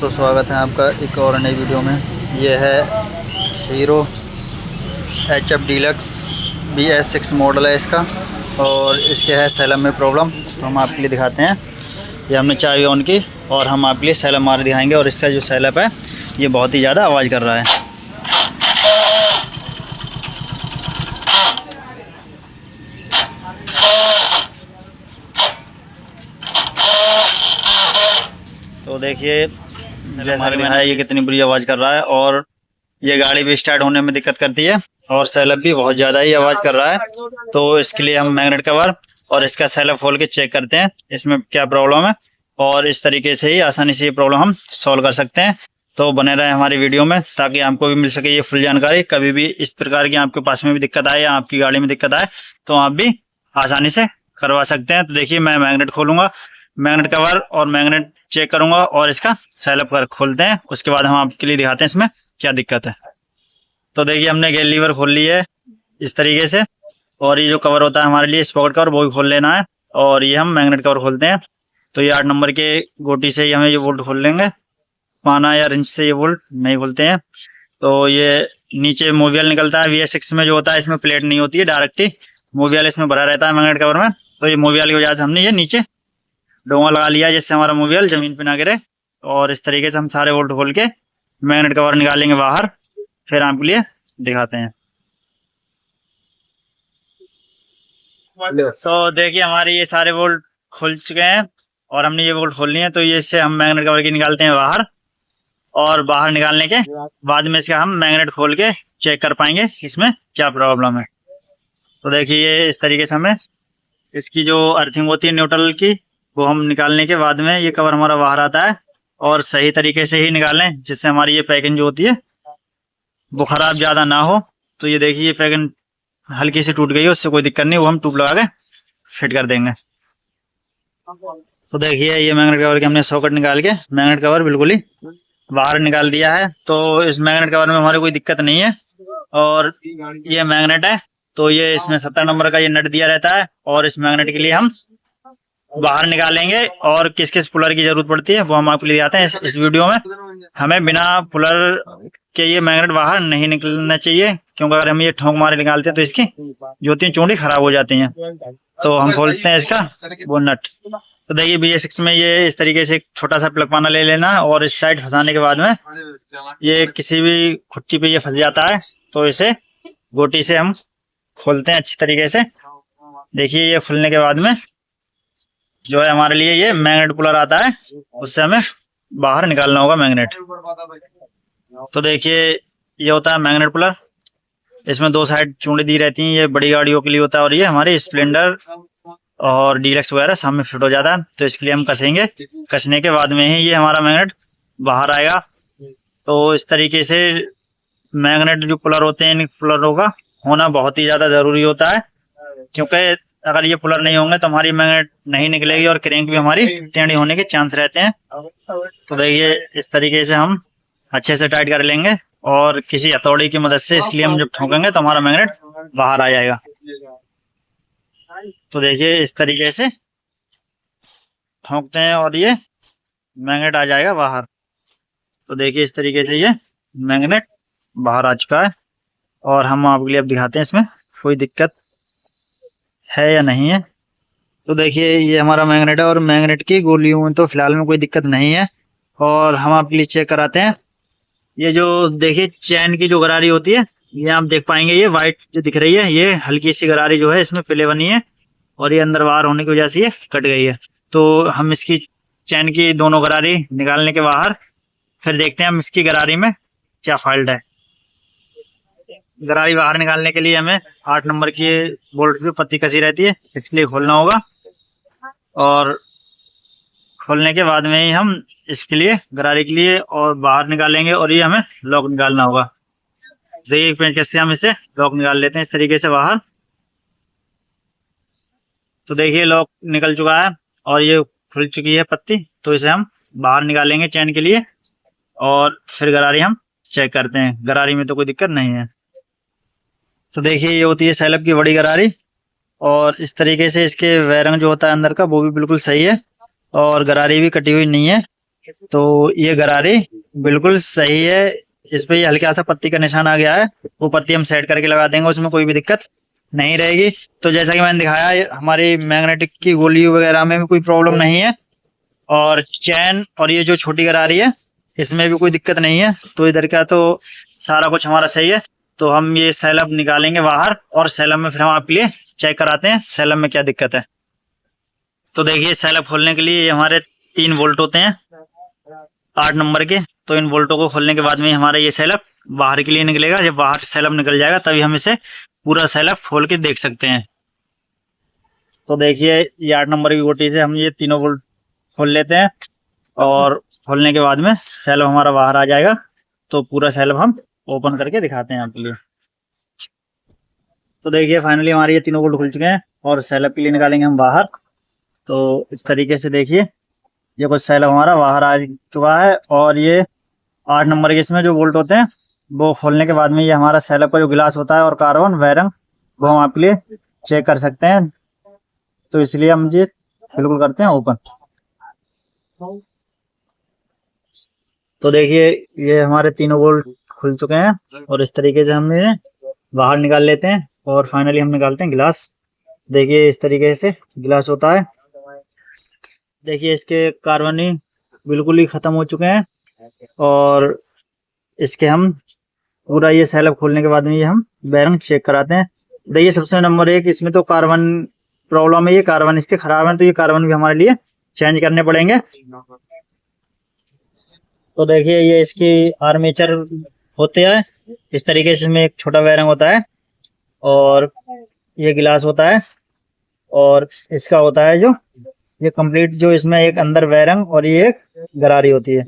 तो स्वागत है आपका एक और नई वीडियो में। ये है hero HF deluxe BS6 model है इसका, और इसके है सैलम में प्रॉब्लम। तो हम आपके लिए दिखाते हैं। ये हमने चाबी ऑन की और हम आपके लिए सैलम मार दिखाएंगे। और इसका जो सैलप है ये बहुत ही ज़्यादा आवाज़ कर रहा है। तो देखिए जैसा कि मैंने ये कितनी बुरी आवाज़ कर रहा है, और ये गाड़ी भी स्टार्ट होने में दिक्कत करती है, और सैलप भी बहुत ज़्यादा ही आवाज़ कर रहा है। तो इसके लिए हम मैग्नेट कवर और इसका सैलप खोल के चेक करते हैं इसमें क्या प्रॉब्लम है, और इस तरीके से ही आसानी से ये प्रॉब्लम हम सॉल्व कर सकते हैं। तो बने रहे हमारी वीडियो में ताकि आपको भी मिल सके ये फुल जानकारी। कभी भी इस प्रकार की आपके पास में भी दिक्कत आए या आपकी गाड़ी में दिक्कत आए तो आप भी आसानी से करवा सकते हैं। तो देखिए मैं मैग्नेट खोलूंगा, मैग्नेट कवर और मैग्नेट चेक करूंगा, और इसका सैलप कर खोलते हैं। उसके बाद हम आपके लिए दिखाते हैं इसमें क्या दिक्कत है। तो देखिए हमने गेयर लीवर खोल ली है इस तरीके से, और ये जो कवर होता है हमारे लिए स्पॉकेट कवर वो भी खोल लेना है। और ये हम मैग्नेट कवर खोलते हैं। तो ये 8 नंबर के गोटी से ही हमें ये बोल्ट खोल लेंगे, पाना या रिंच से ये बोल्ट नहीं खोलते हैं। तो ये नीचे मोबियल निकलता है। BS6 में जो होता है इसमें प्लेट नहीं होती है, डायरेक्ट ही मोबियल इसमें भरा रहता है मैग्नेट कवर में। तो ये मोबियल की वजह से हमने ये नीचे डोंगा लगा लिया जिससे हमारा मोबियल जमीन पे ना गिरे। और इस तरीके से हम सारे बोल्ट खोल के मैग्नेट कवर निकालेंगे बाहर, फिर आपके लिए दिखाते हैं। तो देखिए हमारे ये सारे बोल्ट खुल चुके हैं और हमने ये बोल्ट खोल लिए हैं। तो ये इससे हम मैग्नेट कवर की निकालते हैं बाहर, और बाहर निकालने के बाद में इसका हम मैग्नेट खोल के चेक कर पाएंगे इसमें क्या प्रॉब्लम है। तो देखिए ये इस तरीके से हमें इसकी जो अर्थिंग होती है न्यूट्रल की वो हम निकालने के बाद में ये कवर हमारा बाहर आता है। और सही तरीके से ही निकालें जिससे हमारी ये पैकिंग जो होती है वो खराब ज़्यादा ना हो। तो ये देखिए ये पैकिंग हल्की सी टूट गई है, उससे कोई दिक्कत नहीं, वो हम ट्यूब लगा के फिट कर देंगे। तो देखिए ये मैग्नेट कवर के हमने सॉकेट निकाल के मैग्नेट कवर बिल्कुल ही बाहर निकाल दिया है। तो इस मैग्नेट कवर में हमारे कोई दिक्कत नहीं है। और ये मैग्नेट है, तो ये इसमें 70 नंबर का ये नट दिया रहता है, और इस मैग्नेट के लिए हम बाहर निकालेंगे। और किस किस पुलर की जरूरत पड़ती है वो हम आपके लिए दिखाते हैं इस वीडियो में। हमें बिना पुलर के ये मैग्नेट बाहर नहीं निकलना चाहिए, क्योंकि अगर हम ये ठोंक मारे निकालते हैं तो इसकी जो होती है चूड़ी खराब हो जाती हैं। तो हम खोलते हैं इसका वो नट। तो देखिए BS6 में ये इस तरीके से एक छोटा सा प्लग पाना ले लेना, और इस साइड फंसाने के बाद में ये किसी भी खुट्टी पे ये फंस जाता है। तो इसे गोटी से हम खोलते हैं अच्छी तरीके से। देखिए ये खुलने के बाद में जो है हमारे लिए ये मैग्नेट पुलर आता है, उससे हमें बाहर निकालना होगा मैग्नेट। तो देखिए ये होता है मैग्नेट पुलर। इसमें 2 साइड चूड़ी दी रहती हैं, ये बड़ी गाड़ियों के लिए होता है, और ये हमारे स्प्लेंडर और डीलक्स वगैरह सामने फिट हो जाता है। तो इसके लिए हम कसेंगे, कसने के बाद में ही ये हमारा मैग्नेट बाहर आएगा। तो इस तरीके से मैग्नेट जो पुलर होते हैं इन पुलरों का होना बहुत ही ज्यादा जरूरी होता है, क्योंकि अगर ये पुलर नहीं होंगे तो हमारी मैग्नेट नहीं निकलेगी और क्रैंक भी हमारी टेढ़ी होने के चांस रहते हैं। तो देखिए इस तरीके से हम अच्छे से टाइट कर लेंगे, और किसी हथौड़ी की मदद से इसके लिए हम जब ठोकेंगे तो हमारा मैग्नेट बाहर आ जाएगा। तो देखिए इस तरीके से ठोकते हैं और ये मैग्नेट आ जाएगा बाहर। तो देखिए इस तरीके से ये मैग्नेट बाहर आ चुका है, और हम आपके लिए अब दिखाते हैं इसमें कोई दिक्कत है या नहीं है। तो देखिए ये हमारा मैग्नेट है, और मैग्नेट की गोलियों में तो फिलहाल में कोई दिक्कत नहीं है। और हम आपके लिए चेक कराते हैं ये जो देखिए चैन की जो गरारी होती है, ये आप देख पाएंगे ये व्हाइट जो दिख रही है, ये हल्की सी गरारी जो है इसमें पहले बनी है, और ये अंदर बाहर होने की वजह से ये कट गई है। तो हम इसकी चैन की दोनों गरारी निकालने के बाहर फिर देखते हैं हम इसकी गरारी में क्या फॉल्ट है। गरारी बाहर निकालने के लिए हमें 8 नंबर की बोल्ट पे पत्ती कसी रहती है, इसके लिए खोलना होगा। और खोलने के बाद में ही हम इसके लिए गरारी के लिए और बाहर निकालेंगे, और ये हमें लॉक निकालना होगा। देखिए पेंचकस से हम इसे लॉक निकाल लेते हैं इस तरीके से बाहर। तो देखिए लॉक निकल चुका है और ये खुल चुकी है पत्ती। तो इसे हम बाहर निकालेंगे चैन के लिए, और फिर गरारी हम चेक करते हैं। गरारी में तो कोई दिक्कत नहीं है। तो देखिए ये होती है सैलप की बड़ी गरारी, और इस तरीके से इसके वैरंग जो होता है अंदर का वो भी बिल्कुल सही है, और गरारी भी कटी हुई नहीं है। तो ये गरारी बिल्कुल सही है। इस पे ये हल्का सा पत्ती का निशान आ गया है, वो पत्ती हम सेट करके लगा देंगे, उसमें कोई भी दिक्कत नहीं रहेगी। तो जैसा कि मैंने दिखाया, हमारी मैग्नेटिक की गोली वगैरह में भी कोई प्रॉब्लम नहीं है, और चैन और ये जो छोटी गरारी है इसमें भी कोई दिक्कत नहीं है। तो इधर का तो सारा कुछ हमारा सही है। तो हम ये सैलब निकालेंगे बाहर, और सैलब में फिर हम आपके लिए चेक कराते हैं सैलब में क्या दिक्कत है। तो देखिए, सैलब खोलने के लिए ये हमारे 3 बोल्ट होते हैं 8 नंबर के। तो इन बोल्टों को खोलने के बाद में हमारा ये सैलब बाहर के लिए निकलेगा। जब बाहर सैलब निकल जाएगा तभी हम इसे पूरा सैलब खोल के देख सकते हैं। तो देखिए, ये 8 नंबर की गोटी से हम ये तीनों बोल्ट खोल लेते हैं, और खोलने के बाद में सैलब हमारा बाहर आ जाएगा। तो पूरा सैलब हम ओपन करके दिखाते हैं आपके लिए। तो देखिए, फाइनली हमारे ये तीनों बोल्ट खुल चुके हैं, और सैलब के लिए निकालेंगे हम बाहर। तो इस तरीके से देखिए, ये कुछ सैलब हमारा बाहर आ चुका है, और ये 8 नंबर के इसमें जो बोल्ट होते हैं वो खोलने के बाद में ये हमारा सैलब का जो गिलास होता है और कार्बन वायरिंग, वो हम आपके लिए चेक कर सकते हैं। तो इसलिए हम ये बिल्कुल करते हैं ओपन। तो देखिए, ये हमारे तीनों बोल्ट खुल चुके हैं, और इस तरीके से हम इन्हें बाहर निकाल लेते हैं, और फाइनली हम निकालते हैं गिलास। देखिए, इस तरीके से गिलास होता है। देखिए, इसके कार्बन बिल्कुल ही खत्म हो चुके हैं, और इसके हम पूरा ये सैलब खोलने के बाद में ये हम बैरिंग चेक कराते हैं। देखिए, सबसे नंबर 1 इसमें तो कार्बन प्रॉब्लम है, ये कार्बन इसके खराब है, तो ये कार्बन भी हमारे लिए चेंज करने पड़ेंगे। तो देखिए, ये इसकी आर्मेचर होते हैं इस तरीके से, इसमें एक छोटा बैरिंग होता है, और ये गिलास होता है, और इसका होता है जो ये कंप्लीट, जो इसमें एक अंदर बैरिंग और ये एक गरारी होती है।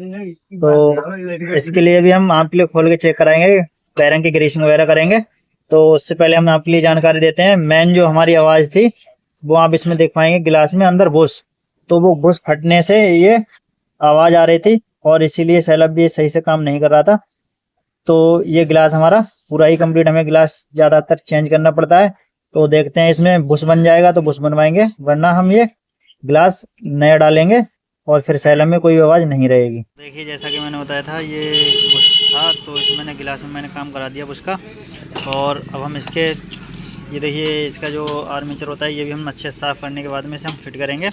तो इसके लिए भी हम आपके लिए खोल के चेक कराएंगे, बैरिंग की ग्रीसिंग वगैरह करेंगे। तो उससे पहले हम आपके लिए जानकारी देते हैं। मेन जो हमारी आवाज थी वो आप इसमें देख पाएंगे, गिलास में अंदर बुश, तो वो बुश फटने से ये आवाज आ रही थी, और इसीलिए सैलब भी सही से काम नहीं कर रहा था। तो ये गिलास हमारा पूरा ही कंप्लीट, हमें गिलास ज्यादातर चेंज करना पड़ता है। तो देखते हैं, इसमें बुश बन जाएगा तो बुश बनवाएंगे, वरना हम ये गिलास नया डालेंगे, और फिर सैलब में कोई आवाज नहीं रहेगी। देखिए, जैसा कि मैंने बताया था, ये बुश था, तो इसमें गिलास में मैंने काम करा दिया बुश का। और अब हम इसके, ये देखिए, इसका जो आर्मेचर होता है ये भी हम अच्छे से साफ़ करने के बाद में इसे हम फिट करेंगे,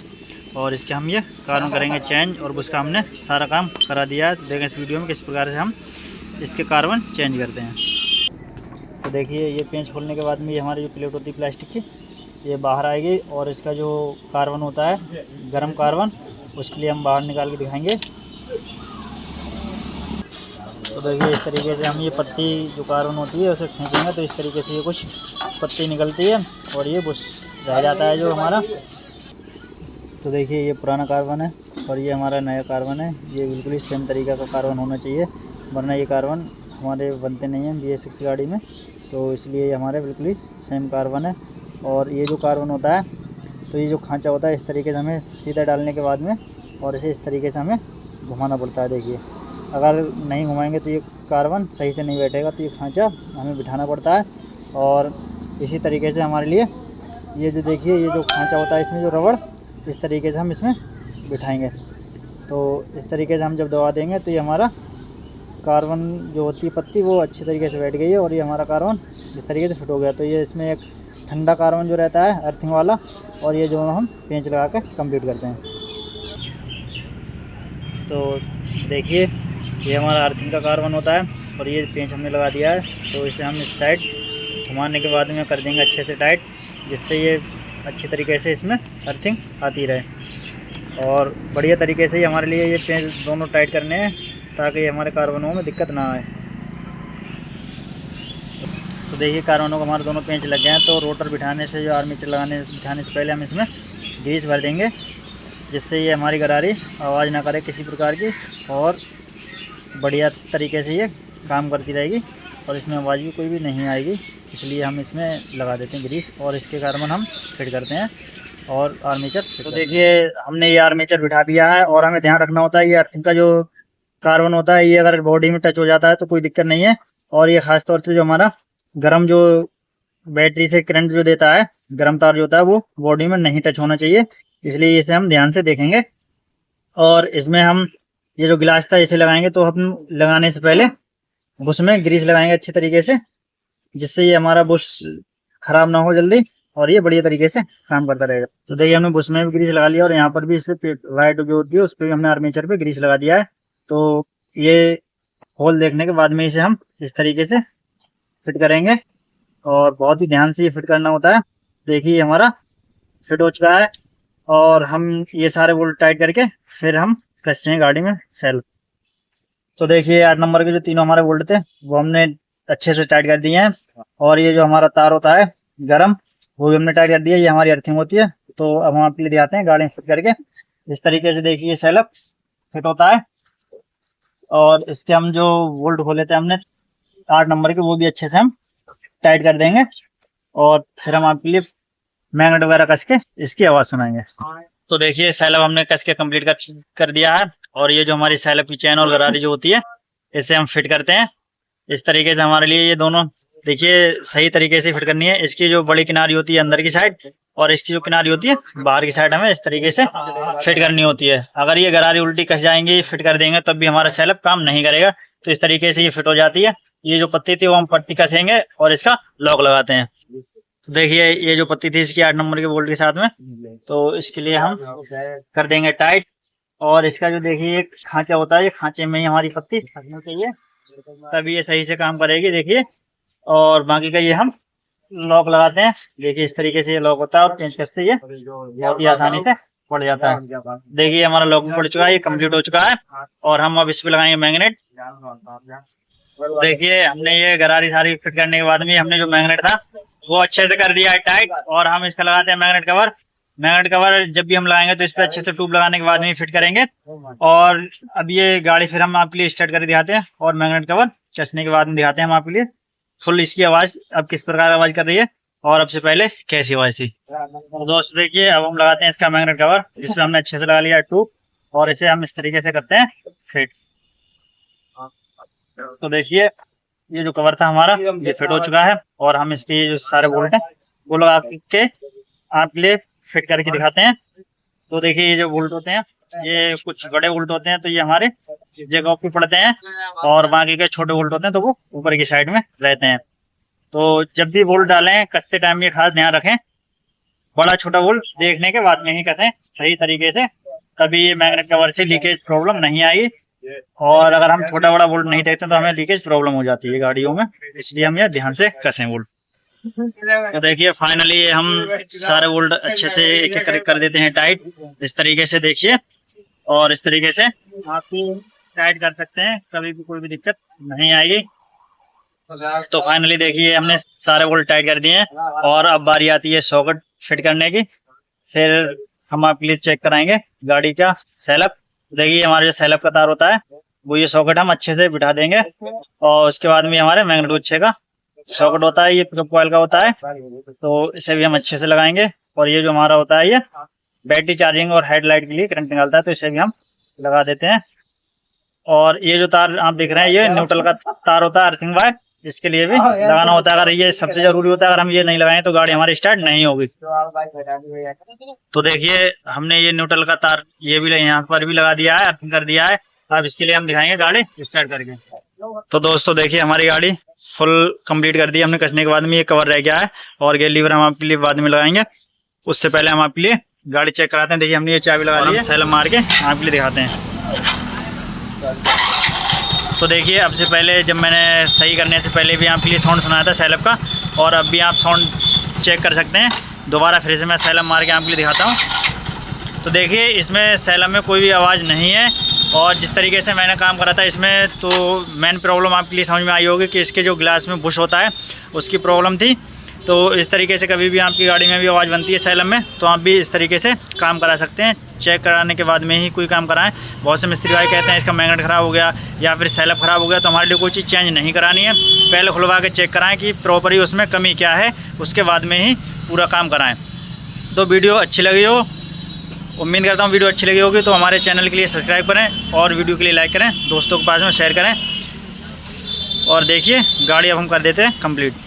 और इसके हम ये कार्बन करेंगे चेंज। और बुश का हमने सारा काम करा दिया है। तो देखें इस वीडियो में किस प्रकार से हम इसके कार्बन चेंज करते हैं। तो देखिए, ये पेंच खोलने के बाद में ये हमारी जो प्लेट होती है प्लास्टिक की, ये बाहर आएगी, और इसका जो कार्बन होता है गर्म कार्बन, उसके लिए हम बाहर निकाल के दिखाएंगे। तो देखिए, इस तरीके से हम ये पत्ती जो कार्बन होती है उसे खींचेंगे, तो इस तरीके से ये कुछ पत्ती निकलती है, और ये बुश रह जाता है जो हमारा। तो देखिए, ये पुराना कार्बन है, और ये हमारा नया कार्बन है। ये बिल्कुल ही सेम तरीका का कार्बन होना चाहिए, वरना ये कार्बन हमारे बनते नहीं हैं BS6 गाड़ी में। तो इसलिए ये हमारे बिल्कुल ही सेम कार्बन है। और ये जो कार्बन होता है, तो ये जो खांचा होता है, इस तरीके से हमें सीधा डालने के बाद में, और इसे इस तरीके से हमें घुमाना पड़ता है। देखिए, अगर नहीं घुमाएंगे तो ये कार्बन सही से नहीं बैठेगा, तो ये खांचा हमें बिठाना पड़ता है। और इसी तरीके से हमारे लिए ये जो देखिए, ये जो खांचा होता है, इसमें जो रबड़, इस तरीके से हम इसमें बिठाएंगे। तो इस तरीके से हम जब दबा देंगे तो ये हमारा कार्बन जो होती है पत्ती, वो अच्छी तरीके से बैठ गई है, और ये हमारा कार्बन इस तरीके से फिट हो गया। तो ये इसमें एक ठंडा कार्बन जो रहता है अर्थिंग वाला, और ये जो हम पेंच लगा कर कंप्लीट करते हैं। तो देखिए, ये हमारा अर्थिंग का कार्बन होता है, और ये पेंच हमने लगा दिया है। तो इसे हम इस साइड घुमाने के बाद में कर देंगे अच्छे से टाइट, जिससे ये अच्छी तरीके से इसमें अर्थिंग आती रहे। और बढ़िया तरीके से ही हमारे लिए ये पेंच दोनों टाइट करने हैं, ताकि हमारे कार्बनों में दिक्कत ना आए। तो देखिए, कार्बनों को हमारे दोनों पेंच लग गए हैं। तो रोटर बिठाने से, जो आर्मेचर बिठाने से पहले हम इसमें ग्रीस भर देंगे, जिससे ये हमारी गरारी आवाज़ ना करे किसी प्रकार की, और बढ़िया तरीके से ये काम करती रहेगी, और इसमें आवाज़ भी कोई भी नहीं आएगी। इसलिए हम इसमें लगा देते हैं ग्रीस, और इसके कार्बन हम फिट करते हैं, और आर्मेचर। तो देखिए, हमने ये आर्मेचर बिठा दिया है, और हमें ध्यान रखना होता है, ये अर्थिंग का जो कार्बन होता है, ये अगर बॉडी में टच हो जाता है तो कोई दिक्कत नहीं है। और ये खास तौर से जो हमारा गर्म, जो बैटरी से करंट जो देता है, गर्म तार जो होता है, वो बॉडी में नहीं टच होना चाहिए। इसलिए इसे हम ध्यान से देखेंगे। और इसमें हम ये जो गिलास था इसे लगाएंगे, तो हम लगाने से पहले बुश में ग्रीस लगाएंगे अच्छी तरीके से, जिससे ये हमारा बुश खराब ना हो जल्दी और ये बढ़िया तरीके से काम करता रहेगा। तो देखिए हमने बुश में भी ग्रीस लगा लिया और यहाँ पर भी इस पे लाइट जो होती है उस पर भी हमने आर्मेचर पे ग्रीस लगा दिया है। तो ये होल देखने के बाद में इसे हम इस तरीके से फिट करेंगे और बहुत ही ध्यान से ये फिट करना होता है। देखिए हमारा फिट हो चुका है और हम ये सारे बोल्ट टाइट करके फिर हम कसते हैं गाड़ी में सेल्फ। तो देखिए 8 नंबर के जो तीनों हमारे बोल्ट थे वो हमने अच्छे से टाइट कर दिए हैं और ये जो हमारा तार होता है गरम वो भी हमने टाइट कर दिया। ये हमारी अर्थिंग होती है। तो अब हम आपके लिए दिखाते हैं गाड़ी में फिट करके। इस तरीके से देखिए सेल्फ फिट होता है और इसके हम जो बोल्ट खोले थे हमने 8 नंबर के वो भी अच्छे से हम टाइट कर देंगे और फिर हम आपके लिए मैग्नेट वगैरह कस के इसकी आवाज सुनाएंगे। तो देखिए सेल्फ हमने कस के कंप्लीट कर दिया है और ये जो हमारी सेल्फ की चैन और गरारी जो होती है इसे हम फिट करते हैं इस तरीके से। हमारे लिए ये दोनों देखिए सही तरीके से फिट करनी है। इसकी जो बड़ी किनारी होती है अंदर की साइड और इसकी जो किनारी होती है बाहर की साइड हमें इस तरीके से फिट करनी होती है। अगर ये गरारी उल्टी कस जाएंगे फिट कर देंगे तब भी हमारा सेल्फ काम नहीं करेगा। तो इस तरीके से ये फिट हो जाती है। ये जो पत्ती थी वो हम पट्टी कसेंगे और इसका लॉक लगाते हैं। तो देखिए ये जो पत्ती थी इसकी 8 नंबर के बोल्ट के साथ में, तो इसके लिए हम कर देंगे टाइट। और इसका जो देखिए एक खांचा होता है, ये खांचे में ही हमारी पत्ती फंसनी चाहिए तभी ये सही से काम करेगी। देखिए और बाकी का ये हम लॉक लगाते हैं। देखिए इस तरीके से ये लॉक होता है और पेंचकस से ये बहुत ही आसानी से पड़ जाता है। देखिए हमारा लॉक भी पड़ चुका है, ये कंप्लीट हो चुका है और हम अब इस पे लगाएंगे मैग्नेट। देखिए हमने ये गरारी सारी फिट करने के बाद में हमने जो मैग्नेट था वो अच्छे से कर दिया है टाइट और हम इसका लगाते हैं मैग्नेट कवर। मैग्नेट कवर जब भी हम लगाएंगे तो इस पे अच्छे से ट्यूब लगाने के बाद में फिट करेंगे। और अब ये गाड़ी फिर हम आपके लिए स्टार्ट कर दिखाते हैं और मैग्नेट कवर कसने के बाद में दिखाते हैं हम आपके लिए फुल इसकी आवाज अब किस प्रकार आवाज कर रही है और अब से पहले कैसी आवाज थी। तो दोस्तों देखिए अब हम लगाते हैं इसका मैग्नेट कवर जिसमें हमने अच्छे से लगा लिया ट्यूब और इसे हम इस तरीके से करते हैं फिट। तो देखिए ये जो कवर था हमारा ये फिट हो चुका है और हम इसके जो सारे बोल्ट हैं वो लगा के आपके लिए फिट करके दिखाते हैं। तो देखिए ये जो बोल्ट होते हैं ये कुछ बड़े बोल्ट होते हैं तो ये हमारे जगह पे पड़ते हैं और बाकी के छोटे बोल्ट होते हैं तो वो ऊपर की साइड में रहते हैं। तो जब भी बोल्ट डालें कसते टाइम ये खास ध्यान रखें बड़ा छोटा बोल्ट देखने के बाद में ही कसें सही तरीके से, तभी ये मैग्नेट कवर से लीकेज प्रॉब्लम नहीं आएगी। और अगर हम छोटा बड़ा बोल्ट नहीं देखते तो हमें लीकेज प्रॉब्लम हो जाती है गाड़ियों में, इसलिए हम ये ध्यान से कसें बोल्ट। तो देखिए फाइनली हम सारे बोल्ट अच्छे से एक एक कर देते हैं टाइट इस तरीके से। देखिए और इस तरीके से आप टाइट कर सकते हैं, कभी भी कोई भी दिक्कत नहीं आएगी। तो फाइनली देखिए हमने सारे बोल्ट टाइट कर दिए हैं और अब बारी आती है सॉकेट फिट करने की। फिर हम आपके लिए चेक कराएंगे गाड़ी का सेल्फ। देखिए हमारा जो सेल्फ का तार होता है वो ये सॉकेट हम अच्छे से बिठा देंगे और उसके बाद में हमारे मैग्नेट गुच्छे का सॉकेट होता है ये पिकअप कॉइल का होता है तो इसे भी हम अच्छे से लगाएंगे। और ये जो हमारा होता है ये बैटरी चार्जिंग और हेडलाइट के लिए करंट निकालता है तो इसे भी हम लगा देते हैं। और ये जो तार आप देख रहे हैं ये न्यूट्रल का तार होता है, अर्थिंग वायर, इसके लिए भी लगाना होता है। अगर ये सबसे जरूरी होता है, अगर हम ये नहीं लगाएं तो गाड़ी हमारी स्टार्ट नहीं होगी। तो देखिए हमने ये न्यूट्रल का तार ये भी यहाँ पर भी लगा दिया है, अर्थिंग कर दिया है। अब इसके लिए हम दिखाएंगे गाड़ी स्टार्ट करके। तो दोस्तों देखिए हमारी गाड़ी फुल कंप्लीट कर दी हमने कसने के बाद में। ये कवर रह गया है और ये लीवर हम आपके लिए बाद में लगाएंगे। उससे पहले हम आपके लिए गाड़ी चेक कराते हैं। देखिए हमने ये चाबी लगा ली है, सेल्फ मार के आपके लिए दिखाते हैं। तो देखिए अब से पहले जब मैंने सही करने से पहले भी आपके लिए साउंड सुनाया था सेल्फ का और अब भी आप साउंड चेक कर सकते हैं। दोबारा फिर से मैं सेल्फ मार के आपके लिए दिखाता हूँ। तो देखिए इसमें सेल्फ में कोई भी आवाज़ नहीं है और जिस तरीके से मैंने काम करा था इसमें तो मेन प्रॉब्लम आपके लिए समझ में आई होगी कि इसके जो ग्लास में बुश होता है उसकी प्रॉब्लम थी। तो इस तरीके से कभी भी आपकी गाड़ी में भी आवाज़ बनती है सेल्फ में तो आप भी इस तरीके से काम करा सकते हैं। चेक कराने के बाद में ही कोई काम कराएं। बहुत से मिस्त्री भाई कहते हैं इसका मैग्नेट ख़राब हो गया या फिर सेल्फ ख़राब हो गया, तो हमारे लिए कोई चीज़ चेंज नहीं करानी है। पहले खुलवा के चेक कराएं कि प्रॉपरली उसमें कमी क्या है, उसके बाद में ही पूरा काम कराएं। तो वीडियो अच्छी लगी हो, उम्मीद करता हूँ वीडियो अच्छी लगी होगी, तो हमारे चैनल के लिए सब्सक्राइब करें और वीडियो के लिए लाइक करें, दोस्तों के पास में शेयर करें। और देखिए गाड़ी अब हम कर देते हैं कंप्लीट।